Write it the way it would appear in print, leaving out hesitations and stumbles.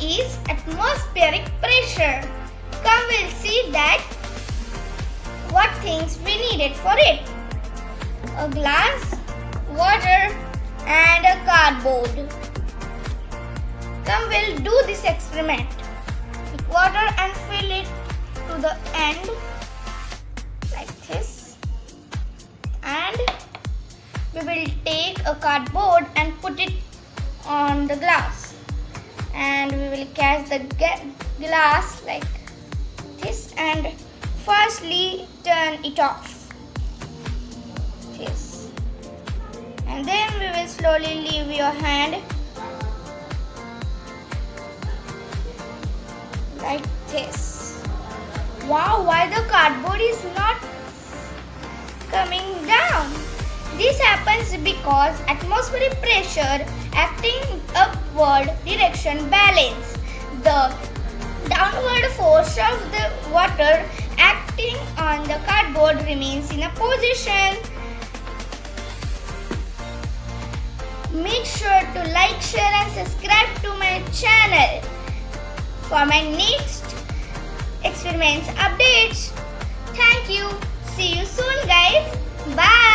is atmospheric pressure. Come, we'll see that what things we needed for it. A glass, water and a cardboard. Come, we'll do this experiment. Take water and fill it to the end like this. And we will take a cardboard and put it on the glass. And we will catch the glass like this and firstly turn it off. This. And then we will slowly leave your hand like this. Wow, why the cardboard is not coming down? This happens because atmospheric pressure acting upward direction balance. The downward force of the water acting on the cardboard remains in a position. Make sure to like, share and subscribe to my channel for my next experiments updates. Thank you. See you soon guys. Bye.